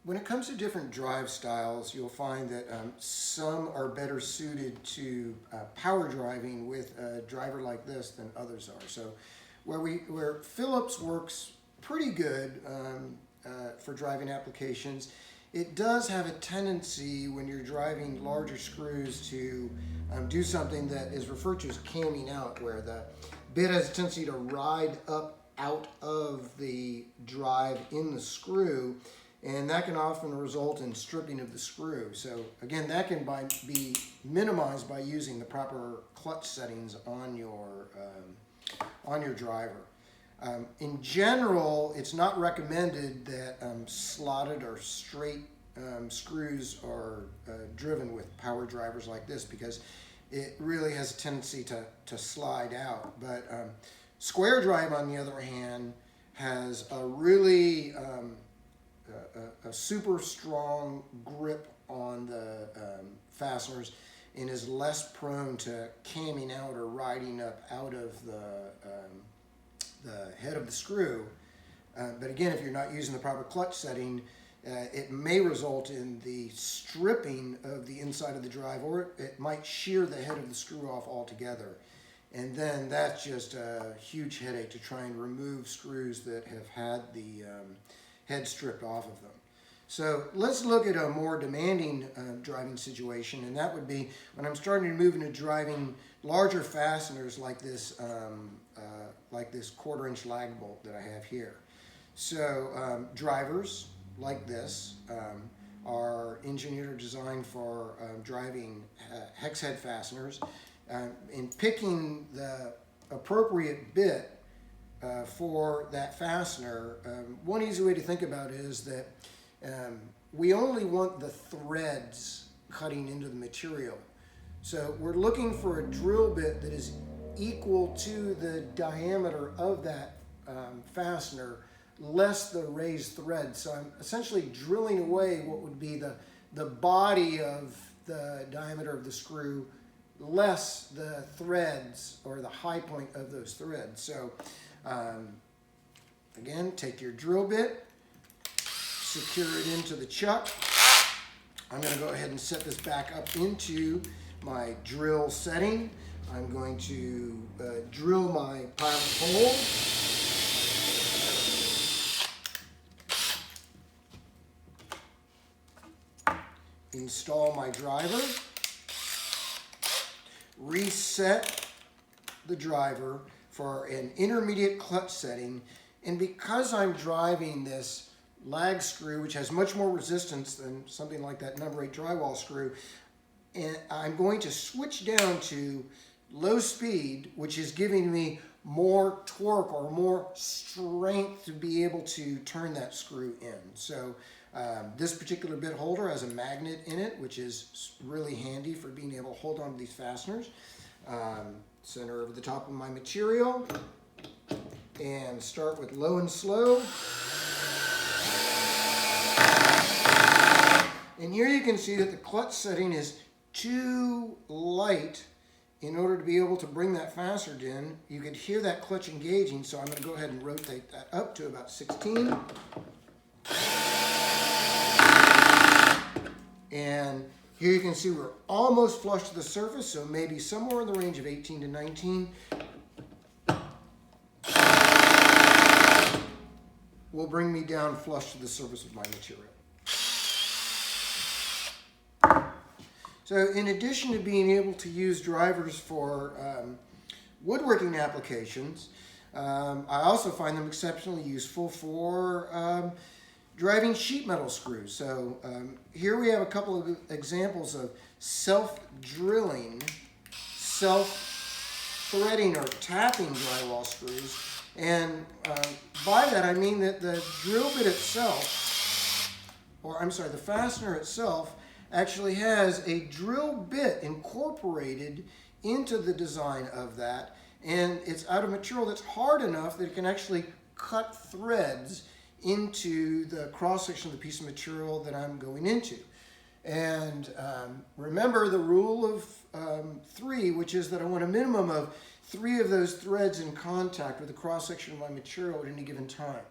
when it comes to different drive styles, you'll find that some are better suited to power driving with a driver like this than others are. So where Phillips works pretty good for driving applications, it does have a tendency when you're driving larger screws to do something that is referred to as camming out, where the bit has a tendency to ride up out of the drive in the screw, and that can often result in stripping of the screw. So again, that can be minimized by using the proper clutch settings on your driver. In general, it's not recommended that slotted or straight screws are driven with power drivers like this, because it really has a tendency to slide out. But square drive, on the other hand, has a really a super strong grip on the fasteners and is less prone to camming out or riding up out of the head of the screw. But again, if you're not using the proper clutch setting, it may result in the stripping of the inside of the drive, or it might shear the head of the screw off altogether. And then that's just a huge headache to try and remove screws that have had the head stripped off of them. So let's look at a more demanding driving situation, and that would be when I'm starting to move into driving larger fasteners like this 1/4-inch lag bolt that I have here. So drivers like this are engineered or designed for driving hex head fasteners. In picking the appropriate bit for that fastener, one easy way to think about it is that we only want the threads cutting into the material. So we're looking for a drill bit that is equal to the diameter of that fastener, less the raised thread. So I'm essentially drilling away what would be the body of the diameter of the screw, less the threads or the high point of those threads. So again, take your drill bit, secure it into the chuck. I'm going to go ahead and set this back up into my drill setting. I'm going to drill my pilot hole. Install my driver. Reset the driver for an intermediate clutch setting, and because I'm driving this lag screw, which has much more resistance than something like that number 8 drywall screw, and I'm going to switch down to low speed, which is giving me more torque or more strength to be able to turn that screw in. So this particular bit holder has a magnet in it, which is really handy for being able to hold on to these fasteners. Center over the top of my material and start with low and slow. And here you can see that the clutch setting is too light in order to be able to bring that fastener in. You could hear that clutch engaging, so I'm going to go ahead and rotate that up to about 16. And here you can see we're almost flush to the surface, so maybe somewhere in the range of 18 to 19. Will bring me down flush to the surface of my material. So in addition to being able to use drivers for woodworking applications, I also find them exceptionally useful for driving sheet metal screws. So here we have a couple of examples of self-drilling, self-threading or tapping drywall screws. And by that I mean that the drill bit itself, or I'm sorry, the fastener itself actually has a drill bit incorporated into the design of that, and it's out of material that's hard enough that it can actually cut threads into the cross-section of the piece of material that I'm going into. And remember the rule of 3, which is that I want a minimum of 3 of those threads in contact with the cross-section of my material at any given time.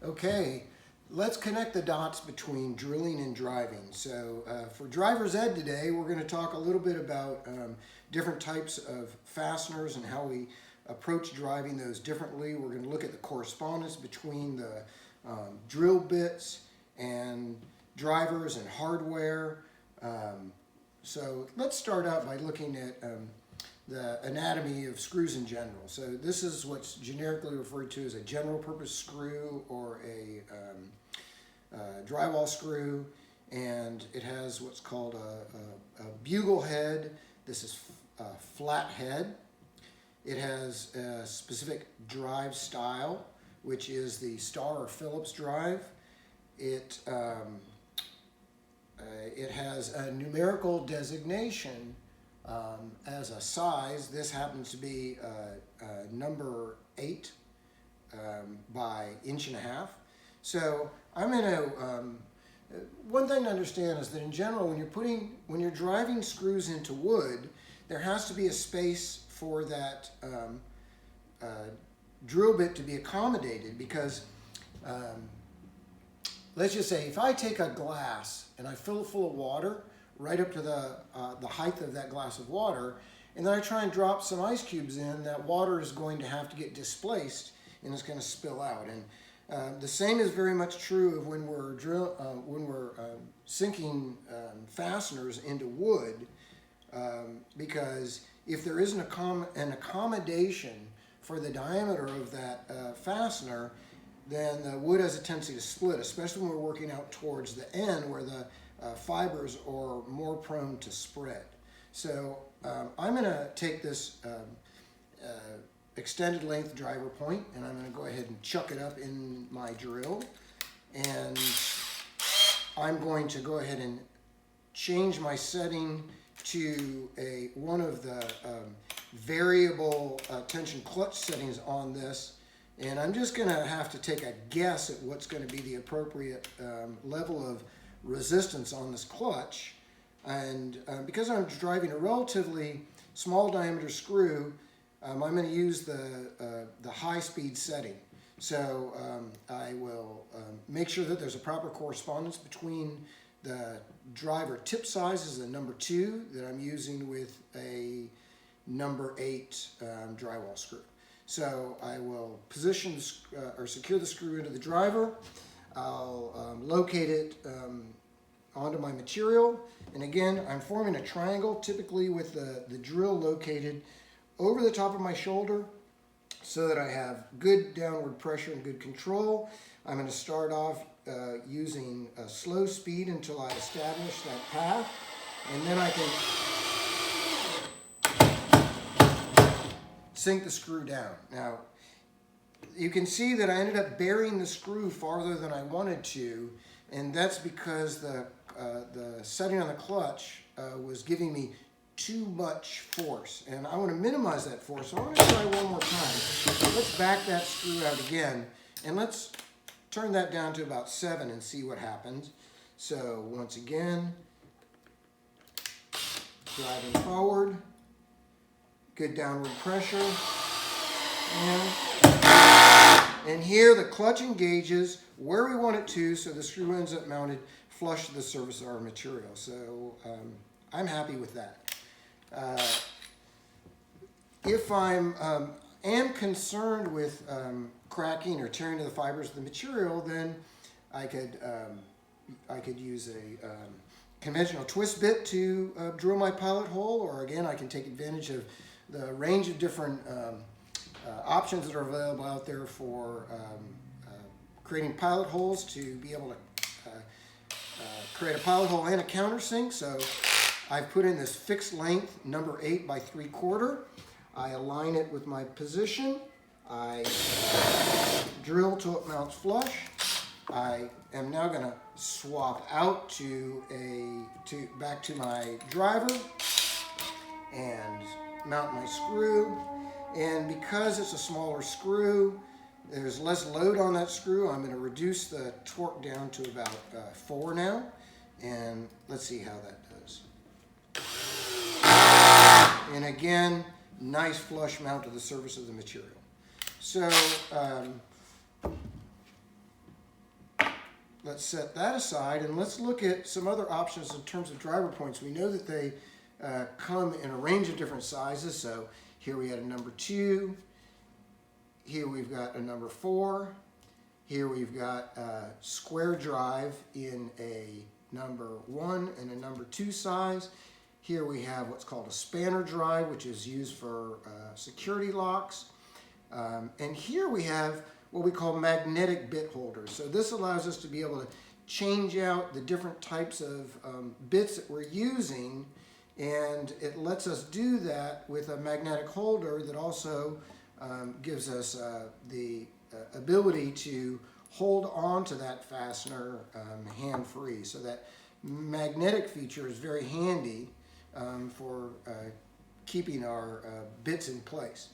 Okay, let's connect the dots between drilling and driving. So for driver's ed today, we're going to talk a little bit about different types of fasteners and how we approach driving those differently. We're going to look at the correspondence between the drill bits and drivers and hardware. So let's start out by looking at the anatomy of screws in general. So this is what's generically referred to as a general purpose screw or a drywall screw, and it has what's called a bugle head. This is a flat head. It has a specific drive style, which is the Star or Phillips drive. It has a numerical designation as a size. This happens to be number 8 by 1.5 inches. So I'm going to, one thing to understand is that in general, when you're driving screws into wood, there has to be a space for that drill bit to be accommodated, because let's just say if I take a glass and I fill it full of water right up to the height of that glass of water, and then I try and drop some ice cubes in, that water is going to have to get displaced and it's going to spill out. And the same is very much true of when we're sinking fasteners into wood, because if there isn't an accommodation for the diameter of that fastener, then the wood has a tendency to split, especially when we're working out towards the end where the fibers are more prone to spread. So I'm going to take this extended length driver point, and I'm going to go ahead and chuck it up in my drill, and I'm going to go ahead and change my setting to one of the variable tension clutch settings on this, and I'm just going to have to take a guess at what's going to be the appropriate level of resistance on this clutch. And because I'm driving a relatively small diameter screw, I'm going to use the high speed setting. So I will make sure that there's a proper correspondence between the driver tip size is a number 2 that I'm using with a number 8 drywall screw. So I will position or secure the screw into the driver. I'll locate it onto my material, and again I'm forming a triangle, typically with the drill located over the top of my shoulder so that I have good downward pressure and good control. I'm going to start off using a slow speed until I establish that path, and then I can sink the screw down. Now you can see that I ended up burying the screw farther than I wanted to, and that's because the setting on the clutch was giving me too much force, and I want to minimize that force. So I'm going to try one more time. So let's back that screw out again, and let's turn that down to about 7 and see what happens. So once again, driving forward, good downward pressure, and here the clutch engages where we want it to, so the screw ends up mounted flush to the surface of our material. So I'm happy with that. If I'm am concerned with cracking or tearing to the fibers of the material, then I could use a conventional twist bit to drill my pilot hole, or again I can take advantage of the range of different options that are available out there for creating pilot holes, to be able to create a pilot hole and a countersink. So I've put in this fixed length number 8 by 3/4. I align it with my position. I drill till it mounts flush. I am now going to swap out back to my driver and mount my screw. And because it's a smaller screw, there's less load on that screw. I'm going to reduce the torque down to about 4 now, and let's see how that does. And again, nice flush mount to the surface of the material. So let's set that aside and let's look at some other options in terms of driver points. We know that they come in a range of different sizes. So here we had a number 2. Here we've got a number 4. Here we've got a square drive in a number 1 and a number 2 size. Here we have what's called a spanner drive, which is used for security locks. And here we have what we call magnetic bit holders. So this allows us to be able to change out the different types of bits that we're using, and it lets us do that with a magnetic holder that also gives us the ability to hold on to that fastener hand-free. So that magnetic feature is very handy for keeping our bits in place.